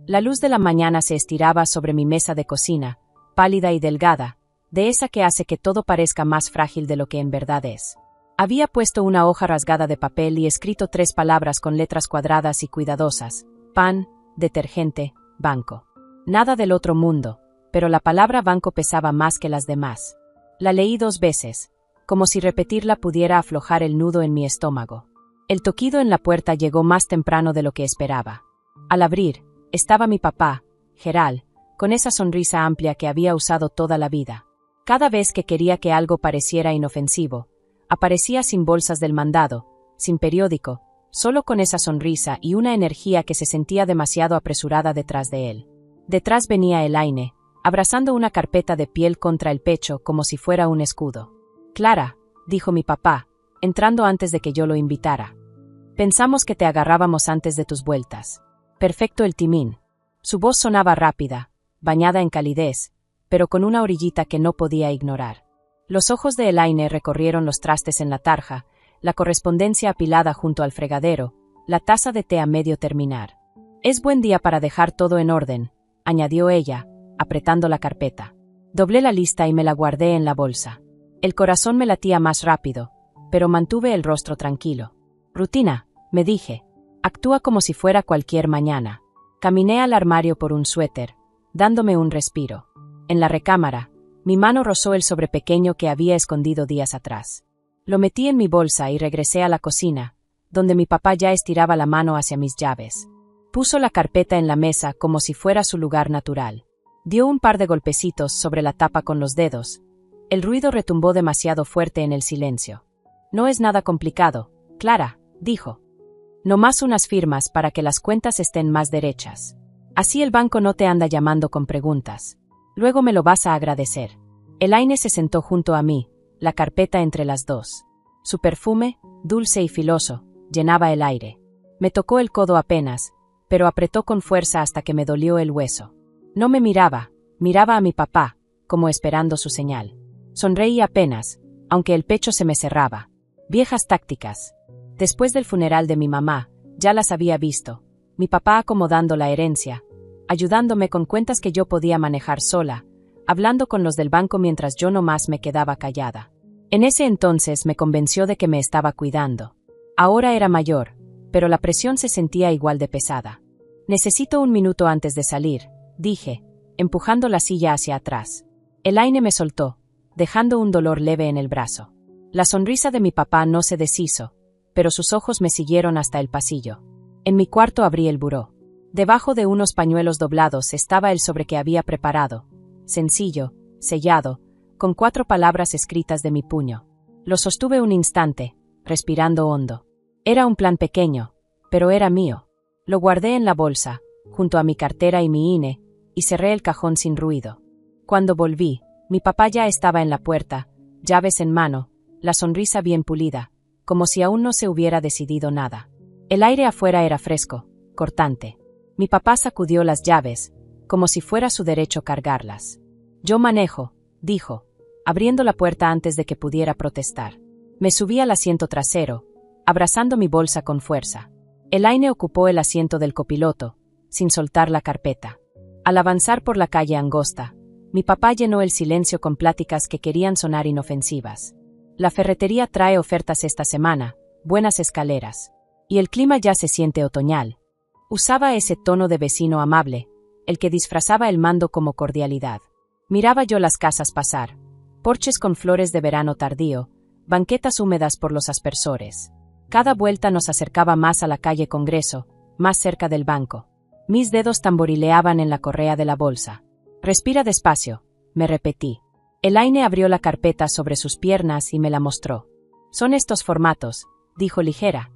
La luz de la mañana se estiraba sobre mi mesa de cocina, pálida y delgada, de esa que hace que todo parezca más frágil de lo que en verdad es. Había puesto una hoja rasgada de papel y escrito 3 palabras con letras cuadradas y cuidadosas: pan, detergente, banco. Nada del otro mundo, pero la palabra banco pesaba más que las demás. La leí 2 veces, como si repetirla pudiera aflojar el nudo en mi estómago. El toquido en la puerta llegó más temprano de lo que esperaba. Al abrir, estaba mi papá, Geral, con esa sonrisa amplia que había usado toda la vida. Cada vez que quería que algo pareciera inofensivo, aparecía sin bolsas del mandado, sin periódico, solo con esa sonrisa y una energía que se sentía demasiado apresurada detrás de él. Detrás venía Elaine, abrazando una carpeta de piel contra el pecho como si fuera un escudo. «Clara», dijo mi papá, entrando antes de que yo lo invitara. «Pensamos que te agarrábamos antes de tus vueltas». Perfecto el timín. Su voz sonaba rápida, bañada en calidez, pero con una orillita que no podía ignorar. Los ojos de Elaine recorrieron los trastes en la tarja, la correspondencia apilada junto al fregadero, la taza de té a medio terminar. «Es buen día para dejar todo en orden», añadió ella, apretando la carpeta. Doblé la lista y me la guardé en la bolsa. El corazón me latía más rápido, pero mantuve el rostro tranquilo. «Rutina», me dije. «Actúa como si fuera cualquier mañana». Caminé al armario por un suéter, dándome un respiro. En la recámara, mi mano rozó el sobre pequeño que había escondido días atrás. Lo metí en mi bolsa y regresé a la cocina, donde mi papá ya estiraba la mano hacia mis llaves. Puso la carpeta en la mesa como si fuera su lugar natural. Dio un par de golpecitos sobre la tapa con los dedos. El ruido retumbó demasiado fuerte en el silencio. «No es nada complicado, Clara», dijo. «No más unas firmas para que las cuentas estén más derechas. Así el banco no te anda llamando con preguntas. Luego me lo vas a agradecer». Elaine se sentó junto a mí, la carpeta entre las dos. Su perfume, dulce y filoso, llenaba el aire. Me tocó el codo apenas, pero apretó con fuerza hasta que me dolió el hueso. No me miraba, miraba a mi papá, como esperando su señal. Sonreí apenas, aunque el pecho se me cerraba. Viejas tácticas. Después del funeral de mi mamá, ya las había visto. Mi papá acomodando la herencia, ayudándome con cuentas que yo podía manejar sola, hablando con los del banco mientras yo nomás me quedaba callada. En ese entonces me convenció de que me estaba cuidando. Ahora era mayor, pero la presión se sentía igual de pesada. «Necesito un minuto antes de salir», dije, empujando la silla hacia atrás. Elaine me soltó, dejando un dolor leve en el brazo. La sonrisa de mi papá no se deshizo, pero sus ojos me siguieron hasta el pasillo. En mi cuarto abrí el buró. Debajo de unos pañuelos doblados estaba el sobre que había preparado, sencillo, sellado, con 4 palabras escritas de mi puño. Lo sostuve un instante, respirando hondo. Era un plan pequeño, pero era mío. Lo guardé en la bolsa, junto a mi cartera y mi INE, y cerré el cajón sin ruido. Cuando volví, mi papá ya estaba en la puerta, llaves en mano, la sonrisa bien pulida, como si aún no se hubiera decidido nada. El aire afuera era fresco, cortante. Mi papá sacudió las llaves, como si fuera su derecho cargarlas. «Yo manejo», dijo, abriendo la puerta antes de que pudiera protestar. Me subí al asiento trasero, abrazando mi bolsa con fuerza. Elaine ocupó el asiento del copiloto, sin soltar la carpeta. Al avanzar por la calle angosta, mi papá llenó el silencio con pláticas que querían sonar inofensivas. «La ferretería trae ofertas esta semana, buenas escaleras. Y el clima ya se siente otoñal». Usaba ese tono de vecino amable, el que disfrazaba el mando como cordialidad. Miraba yo las casas pasar, porches con flores de verano tardío, banquetas húmedas por los aspersores. Cada vuelta nos acercaba más a la calle Congreso, más cerca del banco. Mis dedos tamborileaban en la correa de la bolsa. «Respira despacio», me repetí. Elaine abrió la carpeta sobre sus piernas y me la mostró. «Son estos formatos», dijo ligera.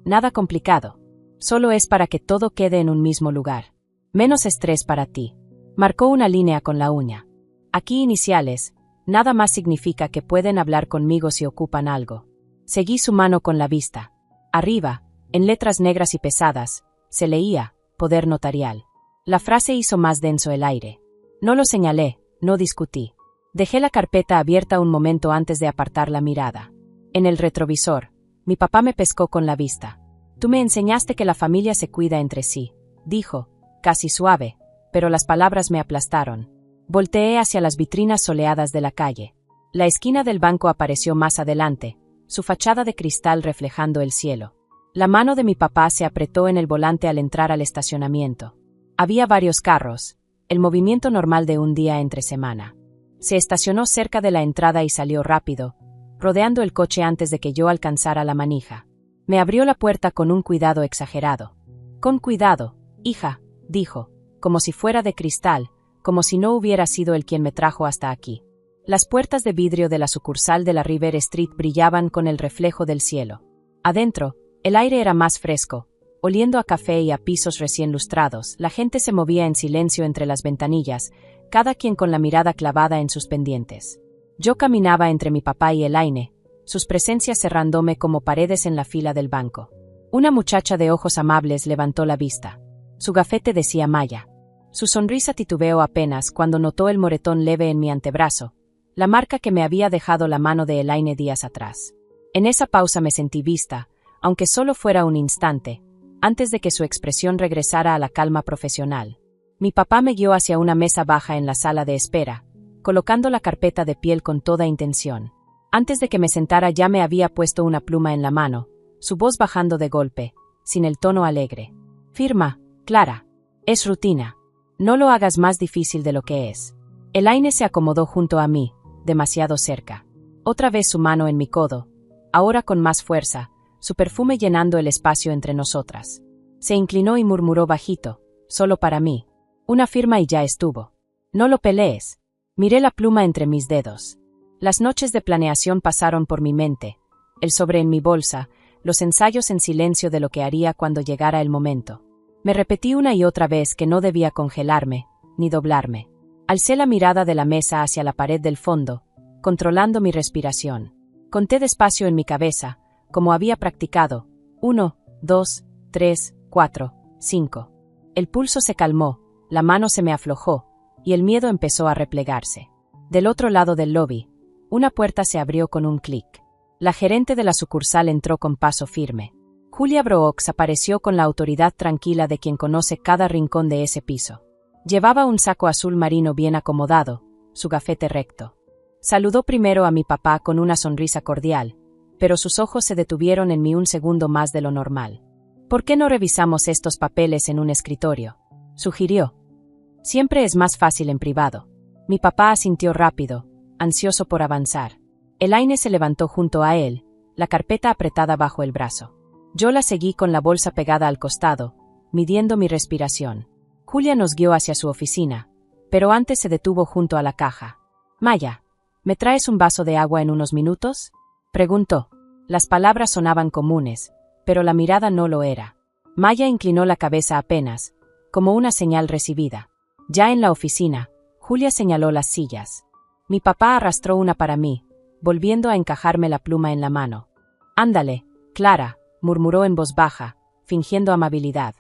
«Nada complicado. Solo es para que todo quede en un mismo lugar. Menos estrés para ti». Marcó una línea con la uña. «Aquí iniciales, nada más significa que pueden hablar conmigo si ocupan algo». Seguí su mano con la vista. Arriba, en letras negras y pesadas, se leía, «Poder notarial». La frase hizo más denso el aire. No lo señalé, no discutí. Dejé la carpeta abierta un momento antes de apartar la mirada. En el retrovisor, mi papá me pescó con la vista. «Tú me enseñaste que la familia se cuida entre sí», dijo, casi suave, pero las palabras me aplastaron. Volteé hacia las vitrinas soleadas de la calle. La esquina del banco apareció más adelante, su fachada de cristal reflejando el cielo. La mano de mi papá se apretó en el volante al entrar al estacionamiento. Había varios carros, el movimiento normal de un día entre semana. Se estacionó cerca de la entrada y salió rápido, rodeando el coche antes de que yo alcanzara la manija. Me abrió la puerta con un cuidado exagerado. «Con cuidado, hija», dijo, como si fuera de cristal, como si no hubiera sido él quien me trajo hasta aquí. Las puertas de vidrio de la sucursal de la River Street brillaban con el reflejo del cielo. Adentro, el aire era más fresco, oliendo a café y a pisos recién lustrados. La gente se movía en silencio entre las ventanillas, cada quien con la mirada clavada en sus pendientes. Yo caminaba entre mi papá y Elaine, sus presencias cerrándome como paredes en la fila del banco. Una muchacha de ojos amables levantó la vista. Su gafete decía Maya. Su sonrisa titubeó apenas cuando notó el moretón leve en mi antebrazo, la marca que me había dejado la mano de Elaine días atrás. En esa pausa me sentí vista, aunque solo fuera un instante, antes de que su expresión regresara a la calma profesional. Mi papá me guió hacia una mesa baja en la sala de espera, colocando la carpeta de piel con toda intención. Antes de que me sentara ya me había puesto una pluma en la mano, su voz bajando de golpe, sin el tono alegre. «Firma, Clara. Es rutina. No lo hagas más difícil de lo que es». Elaine se acomodó junto a mí, demasiado cerca. Otra vez su mano en mi codo, ahora con más fuerza, su perfume llenando el espacio entre nosotras. Se inclinó y murmuró bajito, solo para mí. «Una firma y ya estuvo. No lo pelees». Miré la pluma entre mis dedos. Las noches de planeación pasaron por mi mente, el sobre en mi bolsa, los ensayos en silencio de lo que haría cuando llegara el momento. Me repetí una y otra vez que no debía congelarme, ni doblarme. Alcé la mirada de la mesa hacia la pared del fondo, controlando mi respiración. Conté despacio en mi cabeza, como había practicado. 1, 2, 3, 4, 5. El pulso se calmó, la mano se me aflojó, y el miedo empezó a replegarse. Del otro lado del lobby, una puerta se abrió con un clic. La gerente de la sucursal entró con paso firme. Julia Brooks apareció con la autoridad tranquila de quien conoce cada rincón de ese piso. Llevaba un saco azul marino bien acomodado, su gafete recto. Saludó primero a mi papá con una sonrisa cordial, pero sus ojos se detuvieron en mí un segundo más de lo normal. «¿Por qué no revisamos estos papeles en un escritorio?», sugirió. «Siempre es más fácil en privado». Mi papá asintió rápido, ansioso por avanzar. Elaine se levantó junto a él, la carpeta apretada bajo el brazo. Yo la seguí con la bolsa pegada al costado, midiendo mi respiración. Julia nos guió hacia su oficina, pero antes se detuvo junto a la caja. «Maya, ¿me traes un vaso de agua en unos minutos?», preguntó. Las palabras sonaban comunes, pero la mirada no lo era. Maya inclinó la cabeza apenas, como una señal recibida. Ya en la oficina, Julia señaló las sillas. Mi papá arrastró una para mí, volviendo a encajarme la pluma en la mano. «Ándale, Clara», murmuró en voz baja, fingiendo amabilidad.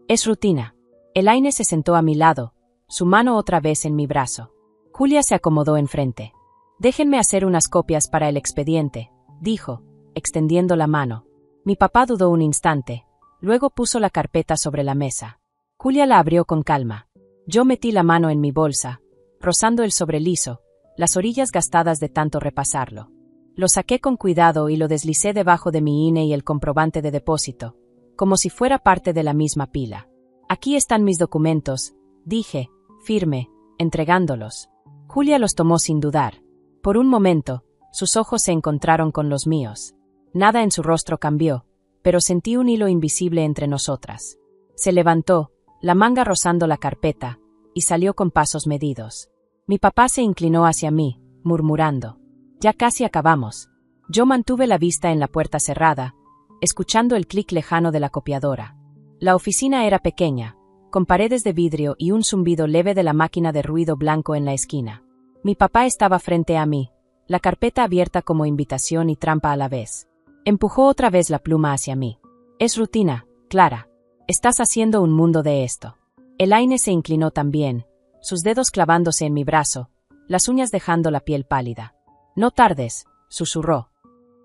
«Es rutina». Elaine se sentó a mi lado, su mano otra vez en mi brazo. Julia se acomodó enfrente. «Déjenme hacer unas copias para el expediente», dijo, extendiendo la mano. Mi papá dudó un instante, luego puso la carpeta sobre la mesa. Julia la abrió con calma. Yo metí la mano en mi bolsa, rozando el sobre liso, las orillas gastadas de tanto repasarlo. Lo saqué con cuidado y lo deslicé debajo de mi INE y el comprobante de depósito, como si fuera parte de la misma pila. «Aquí están mis documentos», dije, firme, entregándolos. Julia los tomó sin dudar. Por un momento, sus ojos se encontraron con los míos. Nada en su rostro cambió, pero sentí un hilo invisible entre nosotras. Se levantó, la manga rozando la carpeta, y salió con pasos medidos. Mi papá se inclinó hacia mí, murmurando. «Ya casi acabamos». Yo mantuve la vista en la puerta cerrada, escuchando el clic lejano de la copiadora. La oficina era pequeña, con paredes de vidrio y un zumbido leve de la máquina de ruido blanco en la esquina. Mi papá estaba frente a mí, la carpeta abierta como invitación y trampa a la vez. Empujó otra vez la pluma hacia mí. «Es rutina, Clara. Estás haciendo un mundo de esto». Elaine se inclinó también, sus dedos clavándose en mi brazo, las uñas dejando la piel pálida. «No tardes», susurró.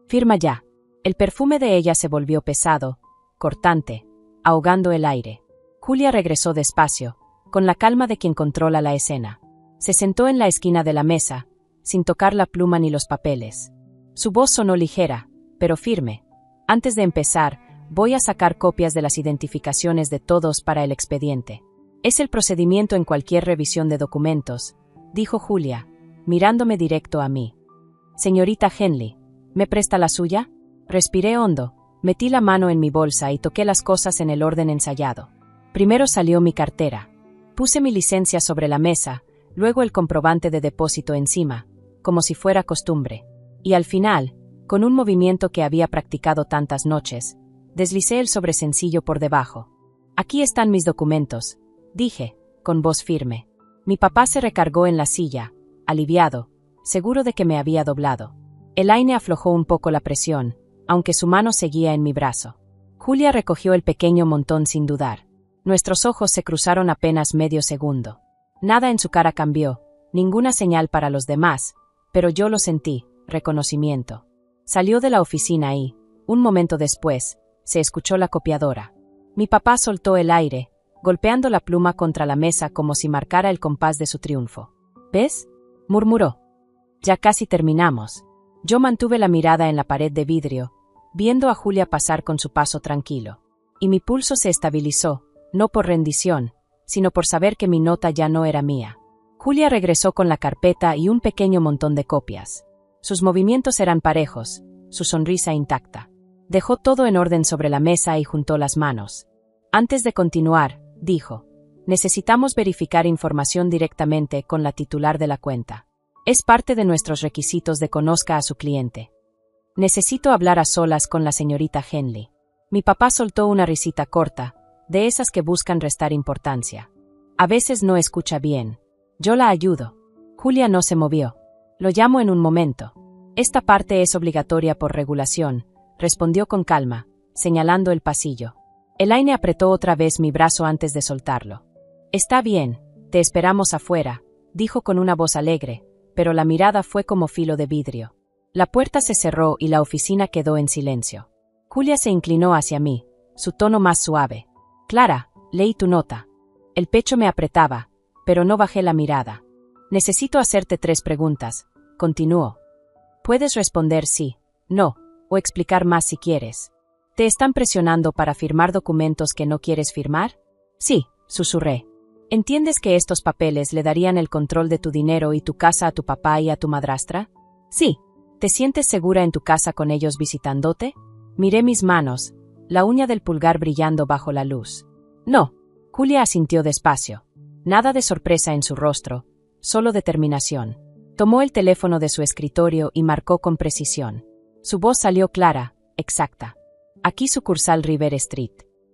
«Firma ya». El perfume de ella se volvió pesado, cortante, ahogando el aire. Julia regresó despacio, con la calma de quien controla la escena. Se sentó en la esquina de la mesa, sin tocar la pluma ni los papeles. Su voz sonó ligera, pero firme. Antes de empezar, voy a sacar copias de las identificaciones de todos para el expediente. Es el procedimiento en cualquier revisión de documentos, dijo Julia, mirándome directo a mí. Señorita Henley, ¿me presta la suya? Respiré hondo, metí la mano en mi bolsa y toqué las cosas en el orden ensayado. Primero salió mi cartera. Puse mi licencia sobre la mesa, luego el comprobante de depósito encima, como si fuera costumbre. Y al final, con un movimiento que había practicado tantas noches, deslicé el sobresencillo por debajo. Aquí están mis documentos, dije, con voz firme. Mi papá se recargó en la silla, aliviado, seguro de que me había doblado. Elaine aflojó un poco la presión, aunque su mano seguía en mi brazo. Julia recogió el pequeño montón sin dudar. Nuestros ojos se cruzaron apenas medio segundo. Nada en su cara cambió, ninguna señal para los demás, pero yo lo sentí, reconocimiento. Salió de la oficina y, un momento después, se escuchó la copiadora. Mi papá soltó el aire, golpeando la pluma contra la mesa como si marcara el compás de su triunfo. ¿Ves?, murmuró. Ya casi terminamos. Yo mantuve la mirada en la pared de vidrio, viendo a Julia pasar con su paso tranquilo. Y mi pulso se estabilizó, no por rendición, sino por saber que mi nota ya no era mía. Julia regresó con la carpeta y un pequeño montón de copias. Sus movimientos eran parejos, su sonrisa intacta. Dejó todo en orden sobre la mesa y juntó las manos. Antes de continuar, dijo, necesitamos verificar información directamente con la titular de la cuenta. Es parte de nuestros requisitos de conozca a su cliente. Necesito hablar a solas con la señorita Henley. Mi papá soltó una risita corta, de esas que buscan restar importancia. A veces no escucha bien. Yo la ayudo. Julia no se movió. Lo llamo en un momento. Esta parte es obligatoria por regulación, respondió con calma, señalando el pasillo. Elaine apretó otra vez mi brazo antes de soltarlo. Está bien, te esperamos afuera, dijo con una voz alegre, pero la mirada fue como filo de vidrio. La puerta se cerró y la oficina quedó en silencio. Julia se inclinó hacia mí, su tono más suave. Clara, leí tu nota. El pecho me apretaba, pero no bajé la mirada. Necesito hacerte 3 preguntas, continuó. Puedes responder sí, no, o explicar más si quieres. ¿Te están presionando para firmar documentos que no quieres firmar? Sí, susurré. ¿Entiendes que estos papeles le darían el control de tu dinero y tu casa a tu papá y a tu madrastra? Sí. ¿Te sientes segura en tu casa con ellos visitándote? Miré mis manos, la uña del pulgar brillando bajo la luz. No. Julia asintió despacio. Nada de sorpresa en su rostro, solo determinación. Tomó el teléfono de su escritorio y marcó con precisión. Su voz salió clara, exacta. Aquí sucursal River Street.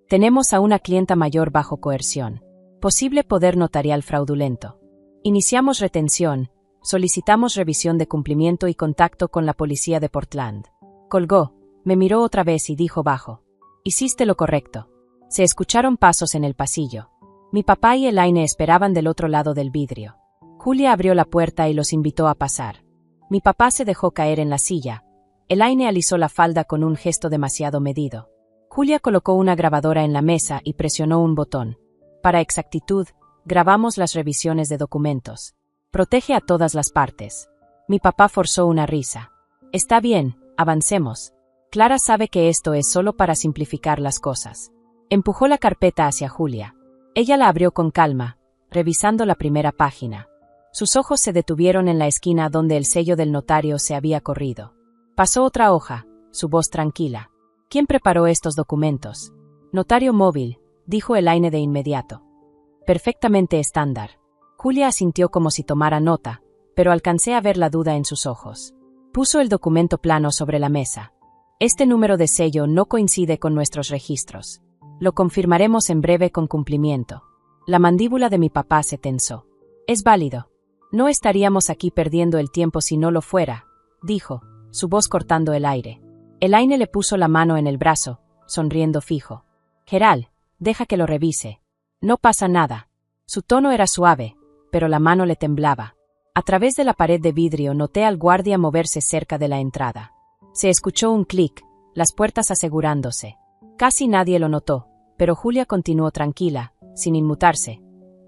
Tenemos a una clienta mayor bajo coerción. Posible poder notarial fraudulento. Iniciamos retención, solicitamos revisión de cumplimiento y contacto con la policía de Portland. Colgó, me miró otra vez y dijo bajo. Hiciste lo correcto. Se escucharon pasos en el pasillo. Mi papá y Elaine esperaban del otro lado del vidrio. Julia abrió la puerta y los invitó a pasar. Mi papá se dejó caer en la silla. Elaine alisó la falda con un gesto demasiado medido. Julia colocó una grabadora en la mesa y presionó un botón. Para exactitud, grabamos las revisiones de documentos. Protege a todas las partes. Mi papá forzó una risa. Está bien, avancemos. Clara sabe que esto es solo para simplificar las cosas. Empujó la carpeta hacia Julia. Ella la abrió con calma, revisando la primera página. Sus ojos se detuvieron en la esquina donde el sello del notario se había corrido. Pasó otra hoja, su voz tranquila. ¿Quién preparó estos documentos? Notario móvil, dijo Elaine de inmediato. Perfectamente estándar. Julia asintió como si tomara nota, pero alcancé a ver la duda en sus ojos. Puso el documento plano sobre la mesa. Este número de sello no coincide con nuestros registros. Lo confirmaremos en breve con cumplimiento. La mandíbula de mi papá se tensó. Es válido. No estaríamos aquí perdiendo el tiempo si no lo fuera, dijo, su voz cortando el aire. Elaine le puso la mano en el brazo, sonriendo fijo. Gerald, deja que lo revise. No pasa nada. Su tono era suave, pero la mano le temblaba. A través de la pared de vidrio noté al guardia moverse cerca de la entrada. Se escuchó un clic, las puertas asegurándose. Casi nadie lo notó, pero Julia continuó tranquila, sin inmutarse.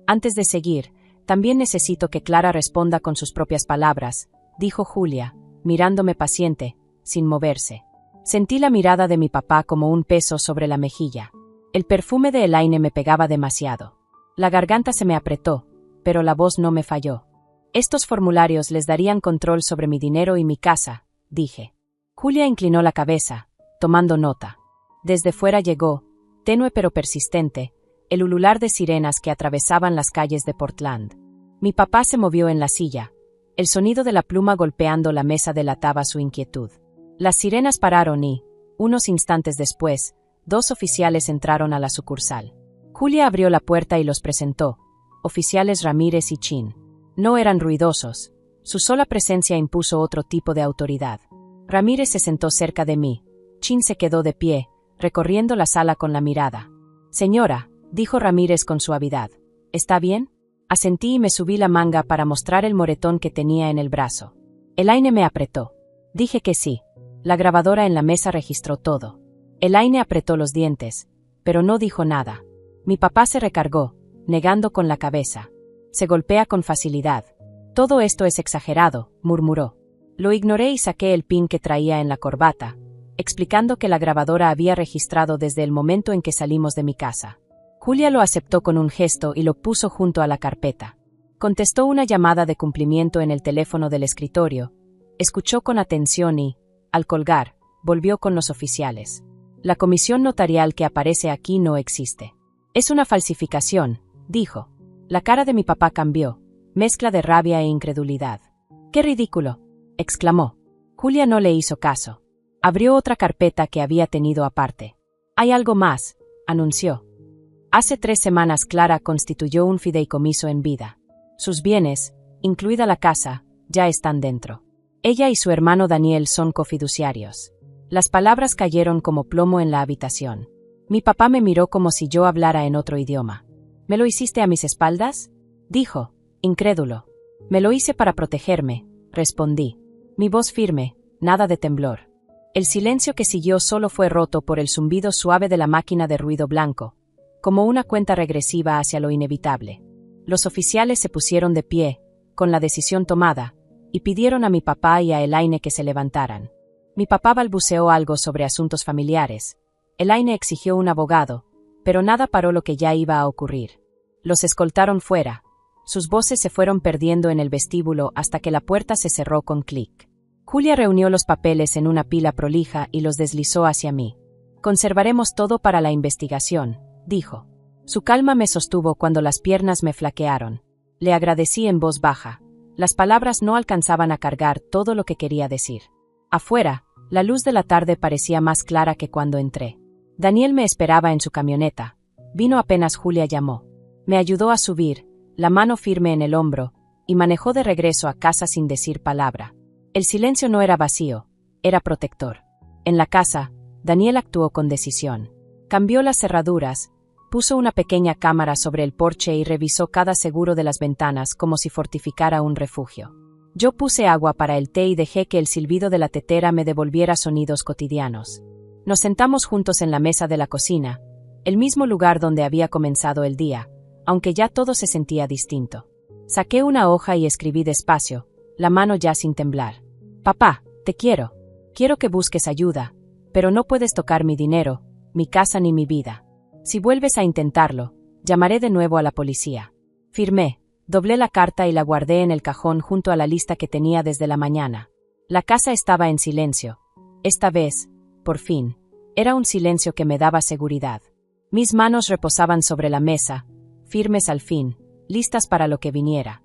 Antes de seguir, también necesito que Clara responda con sus propias palabras, dijo Julia, mirándome paciente, sin moverse. Sentí la mirada de mi papá como un peso sobre la mejilla. El perfume de Elaine me pegaba demasiado. La garganta se me apretó, pero la voz no me falló. Estos formularios les darían control sobre mi dinero y mi casa, dije. Julia inclinó la cabeza, tomando nota. Desde fuera llegó, tenue pero persistente, el ulular de sirenas que atravesaban las calles de Portland. Mi papá se movió en la silla. El sonido de la pluma golpeando la mesa delataba su inquietud. Las sirenas pararon y, unos instantes después, 2 oficiales entraron a la sucursal. Julia abrió la puerta y los presentó, oficiales Ramírez y Chin. No eran ruidosos. Su sola presencia impuso otro tipo de autoridad. Ramírez se sentó cerca de mí. Chin se quedó de pie, recorriendo la sala con la mirada. Señora, dijo Ramírez con suavidad. ¿Está bien? Asentí y me subí la manga para mostrar el moretón que tenía en el brazo. Elaine me apretó. Dije que sí. La grabadora en la mesa registró todo. Elaine apretó los dientes, pero no dijo nada. Mi papá se recargó, negando con la cabeza. Se golpea con facilidad. Todo esto es exagerado, murmuró. Lo ignoré y saqué el pin que traía en la corbata, explicando que la grabadora había registrado desde el momento en que salimos de mi casa. Julia lo aceptó con un gesto y lo puso junto a la carpeta. Contestó una llamada de cumplimiento en el teléfono del escritorio, escuchó con atención y, al colgar, volvió con los oficiales. La comisión notarial que aparece aquí no existe. Es una falsificación, dijo. La cara de mi papá cambió, mezcla de rabia e incredulidad. ¡Qué ridículo!, exclamó. Julia no le hizo caso. Abrió otra carpeta que había tenido aparte. Hay algo más, anunció. Hace 3 semanas Clara constituyó un fideicomiso en vida. Sus bienes, incluida la casa, ya están dentro. Ella y su hermano Daniel son cofiduciarios. Las palabras cayeron como plomo en la habitación. Mi papá me miró como si yo hablara en otro idioma. ¿Me lo hiciste a mis espaldas?, dijo, incrédulo. Me lo hice para protegerme, respondí. Mi voz firme, nada de temblor. El silencio que siguió solo fue roto por el zumbido suave de la máquina de ruido blanco, como una cuenta regresiva hacia lo inevitable. Los oficiales se pusieron de pie, con la decisión tomada, y pidieron a mi papá y a Elaine que se levantaran. Mi papá balbuceó algo sobre asuntos familiares. Elaine exigió un abogado, pero nada paró lo que ya iba a ocurrir. Los escoltaron fuera. Sus voces se fueron perdiendo en el vestíbulo hasta que la puerta se cerró con clic. Julia reunió los papeles en una pila prolija y los deslizó hacia mí. Conservaremos todo para la investigación, dijo. Su calma me sostuvo cuando las piernas me flaquearon. Le agradecí en voz baja. Las palabras no alcanzaban a cargar todo lo que quería decir. Afuera, la luz de la tarde parecía más clara que cuando entré. Daniel me esperaba en su camioneta. Vino apenas Julia llamó. Me ayudó a subir, la mano firme en el hombro, y manejó de regreso a casa sin decir palabra. El silencio no era vacío, era protector. En la casa, Daniel actuó con decisión. Cambió las cerraduras, puso una pequeña cámara sobre el porche y revisó cada seguro de las ventanas como si fortificara un refugio. Yo puse agua para el té y dejé que el silbido de la tetera me devolviera sonidos cotidianos. Nos sentamos juntos en la mesa de la cocina, el mismo lugar donde había comenzado el día, aunque ya todo se sentía distinto. Saqué una hoja y escribí despacio, la mano ya sin temblar. Papá, te quiero. Quiero que busques ayuda, pero no puedes tocar mi dinero, mi casa ni mi vida. Si vuelves a intentarlo, llamaré de nuevo a la policía. Firmé, doblé la carta y la guardé en el cajón junto a la lista que tenía desde la mañana. La casa estaba en silencio. Esta vez, por fin, era un silencio que me daba seguridad. Mis manos reposaban sobre la mesa, firmes al fin, listas para lo que viniera.